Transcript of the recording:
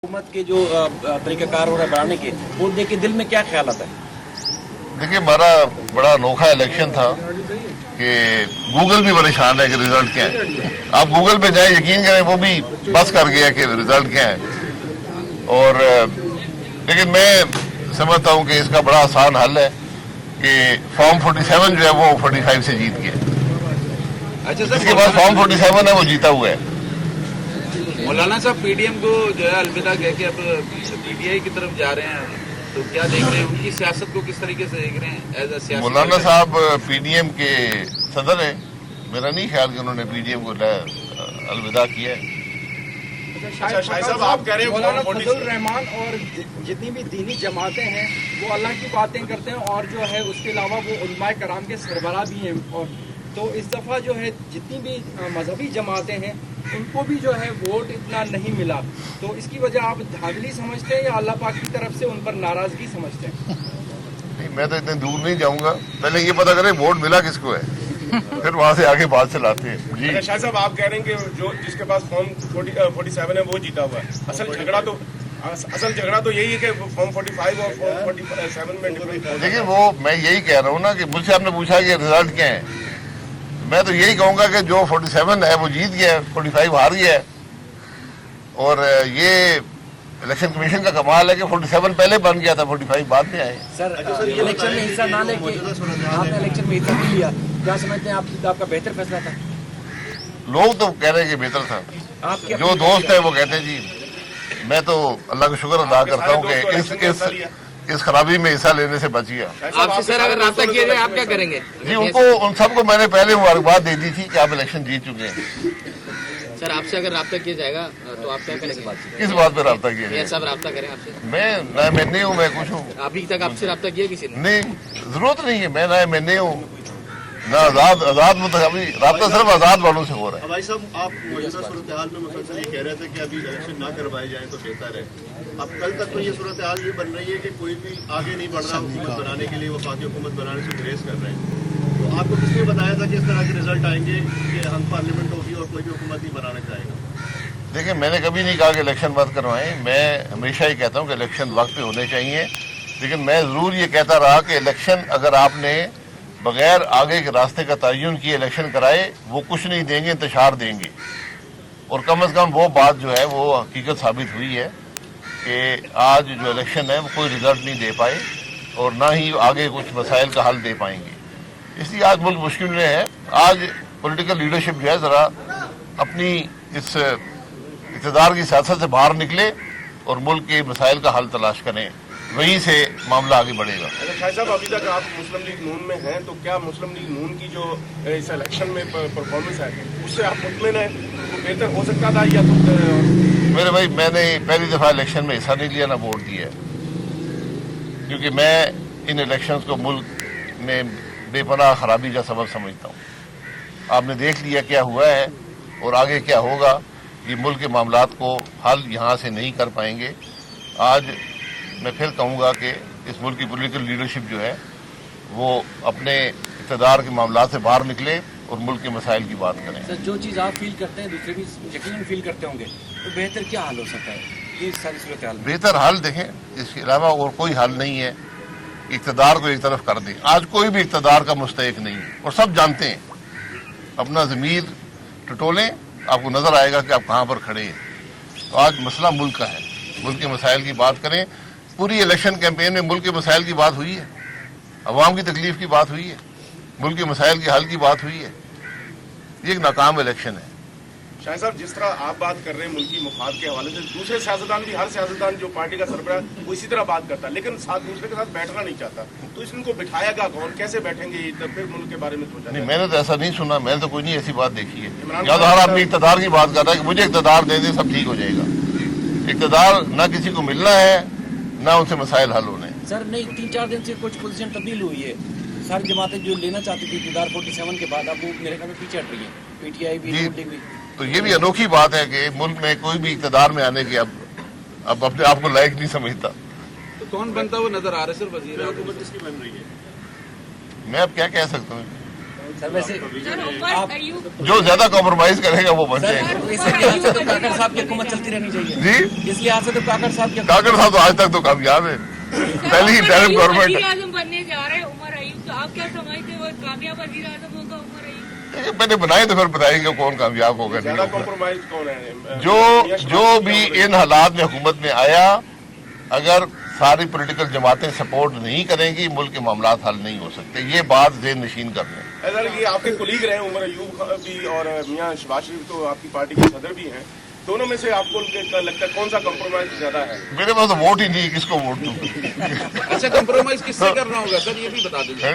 हुकूमत के जो तरीका कार हो रहा है बढ़ाने के, वो देख के दिल में क्या ख्याल आता है? देखिए, हमारा बड़ा अनोखा इलेक्शन था कि गूगल भी परेशान है कि रिजल्ट क्या है। आप गूगल पे जाए, यकीन करें वो भी बस कर गया कि रिजल्ट क्या है। और लेकिन मैं समझता हूं कि इसका बड़ा आसान हल है कि फॉर्म 47 जो है वो 45 से जीत गया। अच्छा सर, इसके बाद फॉर्म 47 है वो जीता हुआ है। मौलाना साहब पीडीएम को जो है अलविदा कह के अब पीटीआई की तरफ जा रहे हैं, तो क्या देख रहे हैं उनकी सियासत को, किस तरीके से देख रहे हैं एज अ सियासत? मौलाना साहब पीडीएम के सदर है, मेरा नहीं ख्याल कि उन्होंने पीडीएम को अलविदा किया है। अच्छा शाहिद साहब, आप कह रहे हैं मौलाना फजल रहमान और जितनी भी दीनी जमातें हैं वो अल्लाह की बातें करते हैं और जो है उसके अलावा वो उलमाए कराम के सरबराह भी हैं, और तो इस दफ़ा जो है जितनी भी मजहबी जमातें हैं उनको भी जो है वोट इतना नहीं मिला, तो इसकी वजह आप धांधली समझते हैं या अल्लाह पाक की तरफ से उन पर नाराजगी समझते हैं? नहीं, मैं तो इतने दूर नहीं जाऊंगा, पहले ये पता करें वोट मिला किसको है, फिर वहां से आगे बात चलाते हैं जी। अच्छा शाहिद साहब, आप कह रहे हैं कि जो जिसके पास फॉर्म 47 है वो जीता हुआ है। असल झगड़ा तो यही है कि फॉर्म 45 और फॉर्म 47 में डिफरेंस है। देखिए, वो मैं यही कह रहा हूँ ना कि मुझसे आपने पूछा कि रिजल्ट क्या है, मैं तो यही कहूंगा कि जो 47 है वो जीत गया है, 45 हार गया है। और ये इलेक्शन कमीशन का कमाल है कि 47 पहले बन गया था, 45 बाद में आए। सर, इलेक्शन में हिस्सा ना लेके आपने इलेक्शन में हिस्सा नहीं लिया, क्या समझते हैं आपका बेहतर फैसला था? लोग तो कह रहे हैं कि बेहतर था, आपके जो दोस्त है वो कहते हैं जी। मैं तो अल्लाह का शुक्र अदा करता हूँ कि इस खराबी में हिस्सा लेने से बच गया। आपसे सर अगर रास्ता किया जाए आप क्या करेंगे? जी, उनको उन सबको मैंने पहले मुबारकबाद दे दी थी कि आप इलेक्शन जीत चुके हैं। सर आपसे अगर राब्ता किया जाएगा तो आप क्या करेंगे? किस बात पे राब्ता किया ये जाए? सब राब्ता करें आपसे? मैं नहीं हूँ, मैं कुछ हूँ अभी तक आपसे राब्ता किया किसी ने? नहीं, जरूरत नहीं है। मैं नहीं हूँ ना आजाद मतलब अभी राब्ता सिर्फ आजाद वालों से हो रहा है। भाई साहब, आप मौजूदा सूरत हाल में मुसलसल ये कह रहे थे कि अभी इलेक्शन ना करवाए जाए तो बेहतर है। अब कल तक तो ये सूरत हाल ये बन रही है कि कोई भी आगे नहीं बढ़ रहा हुकूमत बनाने के लिए, वो वफाकी हुकूमत बनाने से ग्रेस कर रहे हैं। तो आपको किसने बताया था कि इस तरह के रिजल्ट आएंगे कि हम पार्लियामेंट होगी और कोई भी हुकूमत नहीं बनाना चाहेगा? देखिए, मैंने कभी नहीं कहा कि इलेक्शन मत करवाएं। मैं हमेशा ही कहता हूँ कि इलेक्शन वक्त पे होने चाहिए, लेकिन मैं जरूर ये कहता रहा कि इलेक्शन अगर आपने बगैर आगे के रास्ते का तयन किए इलेक्शन कराए, वो कुछ नहीं देंगे, इंतशार देंगे। और कम से कम वो बात जो है वो हकीकत साबित हुई है कि आज जो इलेक्शन है वो कोई रिजल्ट नहीं दे पाए और ना ही आगे कुछ मसाइल का हल दे पाएंगे। इसलिए आज मुल्क मुश्किल में है। आज पॉलिटिकल लीडरशिप जो है ज़रा अपनी इस इक़्तिदार की सियासत से बाहर निकले और मुल्क के मसाइल का हल तलाश करें, वहीं से मामला आगे बढ़ेगा। अच्छा शाहिद साहब, अभी तक आप मुस्लिम लीग नून में हैं, तो क्या मुस्लिम लीग नून की जो इस इलेक्शन में परफॉर्मेंस है उससे आप मुतमिन हैं? तो बेहतर हो सकता था या तो मेरे भाई, मैंने पहली दफ़ा इलेक्शन में हिस्सा नहीं लिया, ना वोट दिया, क्योंकि मैं इन इलेक्शंस को मुल्क में बेपनाह खराबी का सबब समझता हूँ। आपने देख लिया क्या हुआ है और आगे क्या होगा। ये मुल्क के मामलात को हल यहाँ से नहीं कर पाएंगे। आज मैं फिर कहूँगा कि इस मुल्क की पॉलिटिकल लीडरशिप जो है वो अपने इक़्तिदार के मामलात से बाहर निकले और मुल्क के मसाइल की बात करें। सर, जो चीज़ आप फील करते हैं दूसरे भी यकीनन फील करते होंगे, तो बेहतर क्या हल हो सकता है ये सारी सूरत हाल में? बेहतर हल देखें, इसके अलावा और कोई हल नहीं है। इक़्तिदार को एक तरफ कर दें। आज कोई भी इक़्तिदार का मुस्तहिक नहीं है और सब जानते हैं। अपना ज़मीर टटोलें, आपको नजर आएगा कि आप कहाँ पर खड़े हैं। तो आज मसला मुल्क का है, मुल्क के मसाइल की बात करें। पूरी इलेक्शन कैंपेन में मुल्क के मसाइल की बात हुई है, अवाम की तकलीफ की बात हुई है, मुल्क के मसाइल के हल की बात हुई है। ये एक नाकाम इलेक्शन है। शाहिद साहब, जिस तरह आप बात कर रहे हैं मुल्की मुफाद के हवाले से, दूसरे सियासतदान भी, हर सियासतदान जो पार्टी का सरबराह वो इसी तरह बात करता है, लेकिन साथ दूसरे के साथ बैठना नहीं चाहता। तो इनको बिठाएगा कौन, कैसे बैठेंगे? तो फिर मुल्क के बारे में सोचा नहीं, मैंने तो ऐसा नहीं सुना, मैंने तो कोई नहीं ऐसी बात देखी है। या तो हर आदमी इक़्तिदार की बात कर रहा है कि मुझे इक़्तिदार दे दे सब ठीक हो जाएगा। इक़्तिदार ना किसी को मिलना है, ना उनसे मसाइल हल होने। सर नहीं, 3-4 दिन से कुछ पोजीशन तब्दील हुई है। सारी जमातें जो लेना चाहती थी इक़्तिदार 47 के बाद, अब वो मेरे ख्याल में पीछे हट रही है, पीटीआई भी, लीग भी। तो ये भी अनोखी बात है कि मुल्क में कोई भी इक़्तिदार में आने की अब अपने आप को लायक नहीं समझता। तो कौन बनता वो नजर आ रहा है सर? वजीर हुकूमत किसकी बन रही है? मैं अब क्या कह सकता हूँ। सर वैसे आप जो ज्यादा कॉम्प्रोमाइज करेगा वो बन जाएगा। सर इस लिहाज से तो काकड़ साहब की हुकूमत चलती रहनी चाहिए जी इस लिहाज से तो काकड़ साहब की काकड़ साहब तो आज तक तो कामयाब है, पहली ही टर्म गवर्नमेंट है। आजम बनने जा रहे हैं उमर अयूब, तो आप क्या समझते हो कामयाब वजीर आजम होगा उमर अयूब? पहले बनाए तो फिर बताएंगे कौन कामयाब होगा नहीं ज्यादा होगा। कॉम्प्रोमाइज कौन है? जो भी इन हालात में हुकूमत में आया, अगर सारी पॉलिटिकल जमातें सपोर्ट नहीं करेंगी मुल्क के मामलात हल नहीं हो सकते। ये बात ज़हन नशीन कर लें। सर ये आपके कुलीग रहे उमर अयूब भी और मियां शहबाज शरीफ तो आपकी पार्टी के सदर भी हैं, दोनों में से आपको लगता है कौन सा कॉम्प्रोमाइज ज्यादा है? मेरे पास तो वोट ही नहीं, किसको वोट दूं? अच्छा, कंप्रोमाइज किससे करना होगा सर, ये भी बता दीजिए।